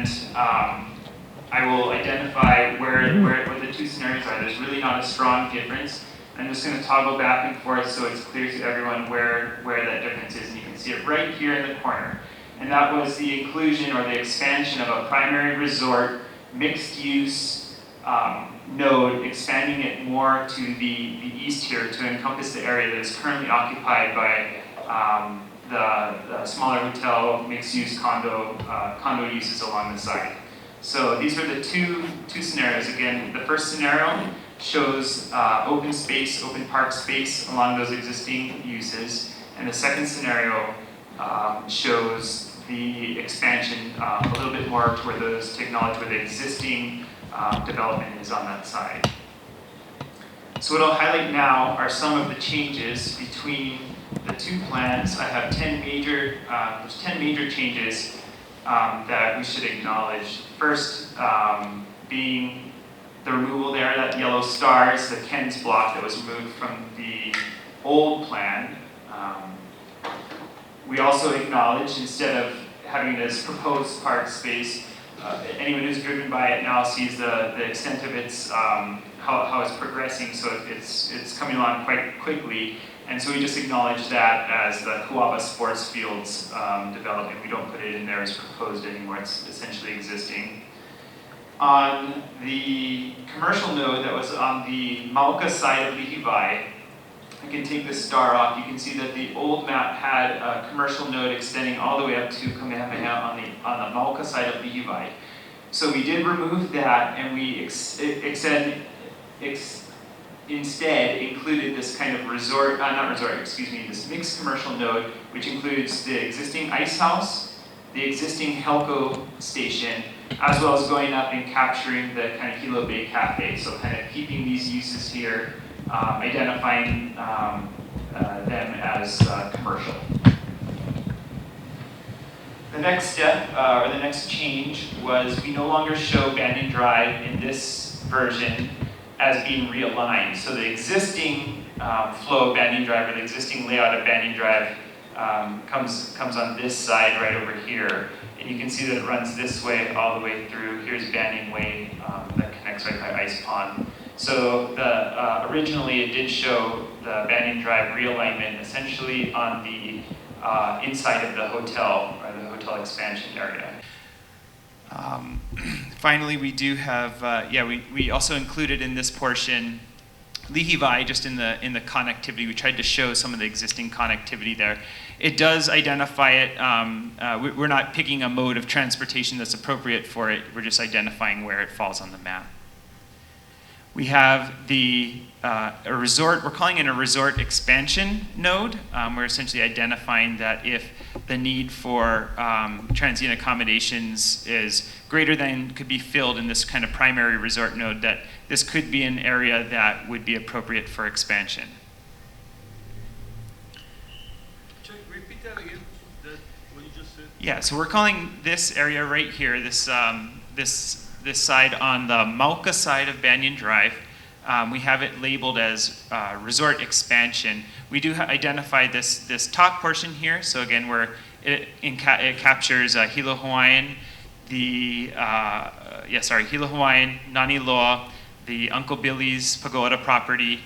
and I will identify where the two scenarios are. There's really not a strong difference. I'm just going to toggle back and forth so it's clear to everyone where that difference is, and you can see it right here in the corner. And that was the inclusion or the expansion of a primary resort mixed-use node, expanding it more to the east here to encompass the area that is currently occupied by the smaller hotel, mixed-use condo uses along the side. So these are the two scenarios. Again, the first scenario shows open space, open park space along those existing uses, and the second scenario shows the expansion a little bit more toward those technology where the existing development is on that side. So what I'll highlight now are some of the changes between the two plans. I have 10 major changes that we should acknowledge. First, being the removal there, that yellow star is the Ken's block that was removed from the old plan. We also acknowledge, instead of having this proposed park space, anyone who's driven by it now sees the extent of its, how it's progressing, so it's coming along quite quickly. And so we just acknowledge that as the Kuaba Sports Fields development. We don't put it in there as proposed anymore, it's essentially existing. On the commercial node that was on the Mauka side of Lihivai, I can take this star off. You can see that the old map had a commercial node extending all the way up to Kamehameha on the Mauka side of Lihivai. So we did remove that, and we instead included this kind of this mixed commercial node, which includes the existing ice house, the existing Helco station, as well as going up and capturing the kind of Hilo Bay Cafe. So kind of keeping these uses here, identifying them as commercial. The next step, or the next change, was we no longer show Banyan Drive in this version as being realigned. So the existing flow of Banyan Drive, or the existing layout of Banyan Drive, comes on this side right over here. And you can see that it runs this way all the way through. Here's Banyan Way that connects right by Ice Pond. So originally it did show the Banyan Drive realignment essentially on the inside of the hotel, or the hotel expansion area. Finally, we do have, we also included in this portion Lihivai, just in the connectivity. We tried to show some of the existing connectivity there. It does identify it. We're not picking a mode of transportation that's appropriate for it. We're just identifying where it falls on the map. We have a resort, we're calling it a resort expansion node. We're essentially identifying that if the need for transient accommodations is greater than could be filled in this kind of primary resort node, that this could be an area that would be appropriate for expansion. Repeat that again, what you just said. Yeah, so we're calling this area right here, this side on the Mauka side of Banyan Drive, we have it labeled as resort expansion. We do identify this top portion here. So again, it captures Hilo Hawaiian, Hilo Hawaiian, Nani Loa, the Uncle Billy's Pagoda property,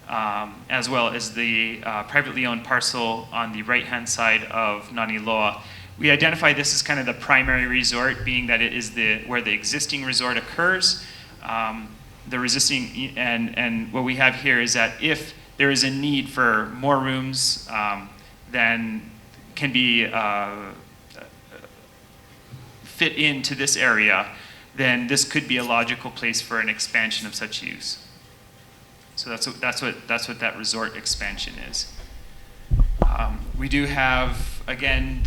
as well as the privately owned parcel on the right-hand side of Nani Loa. We identify this as kind of the primary resort, being that it is where the existing resort occurs. And what we have here is that if there is a need for more rooms than can be fit into this area, then this could be a logical place for an expansion of such use. So that's what that resort expansion is. We do have, again,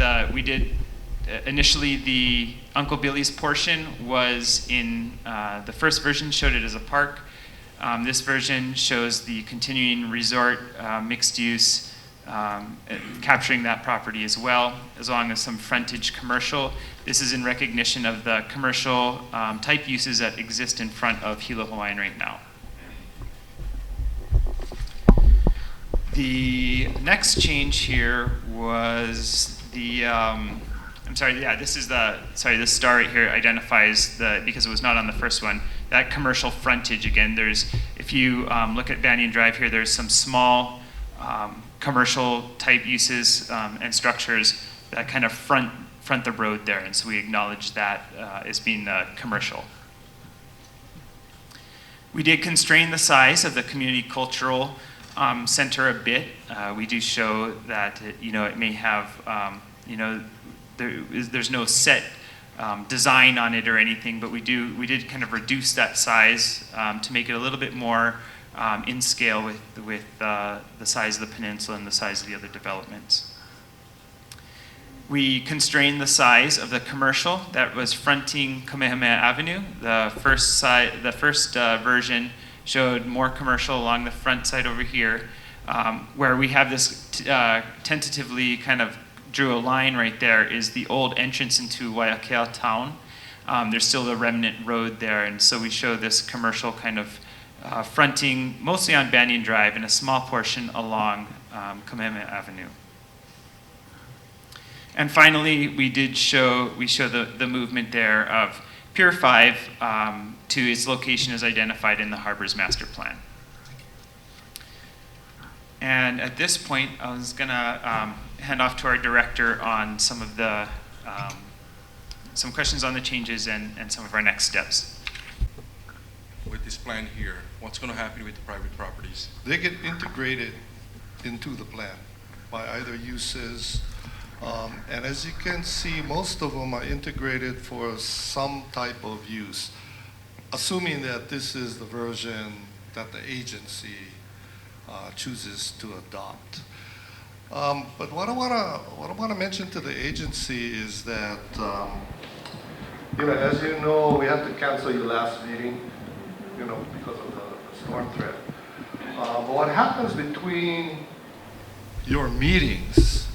initially the Uncle Billy's portion was in, the first version showed it as a park. This version shows the continuing resort mixed use, capturing that property as well, as long as some frontage commercial. This is in recognition of the commercial type uses that exist in front of Hilo Hawaiian right now. The next change here was the, I'm sorry, yeah, this star right here identifies because it was not on the first one, that commercial frontage again. If you look at Banyan Drive here, there's some small commercial type uses and structures that kind of front the road there, and so we acknowledge that as being commercial. We did constrain the size of the community cultural center a bit. We do show that it may have there's no set design on it or anything, but we did kind of reduce that size to make it a little bit more in scale with the size of the peninsula and the size of the other developments. We constrained the size of the commercial that was fronting Kamehameha Avenue. The first version showed more commercial along the front side over here, where we have this tentatively kind of drew a line right there is the old entrance into Waiakea town. There's still a remnant road there, and so we show this commercial kind of fronting mostly on Banyan Drive and a small portion along Kamehameha Avenue. And finally, we show the movement there of Pier 5 to its location as identified in the Harbor's master plan. And at this point, I was gonna hand off to our director on some of the some questions on the changes and some of our next steps. With this plan here, what's going to happen with the private properties? They get integrated into the plan by either uses. And as you can see, most of them are integrated for some type of use, assuming that this is the version that the agency chooses to adopt. But what I want to mention to the agency is that, as you know, we had to cancel your last meeting, because of the storm threat. But what happens between your meetings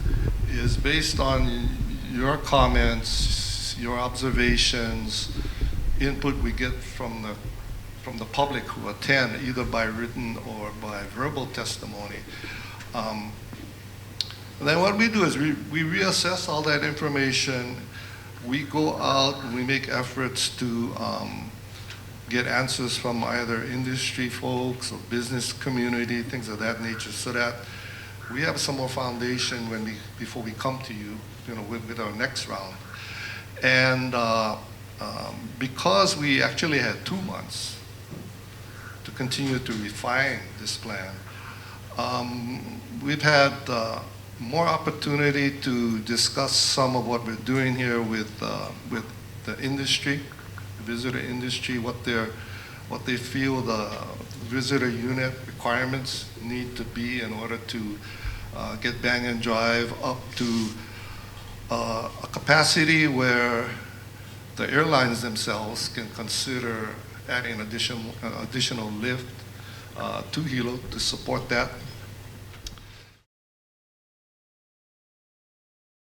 is based on your comments, your observations, input we get from the public who attend, either by written or by verbal testimony. And then what we do is we reassess all that information. We go out and we make efforts to get answers from either industry folks or business community, things of that nature, so that we have some more foundation before we come to you, with our next round. And because we actually had 2 months to continue to refine this plan, we've had more opportunity to discuss some of what we're doing here with the industry, the visitor industry, what they feel the visitor unit requirements need to be in order to get Banyan Drive up to a capacity where the airlines themselves can consider adding additional lift to Hilo to support that.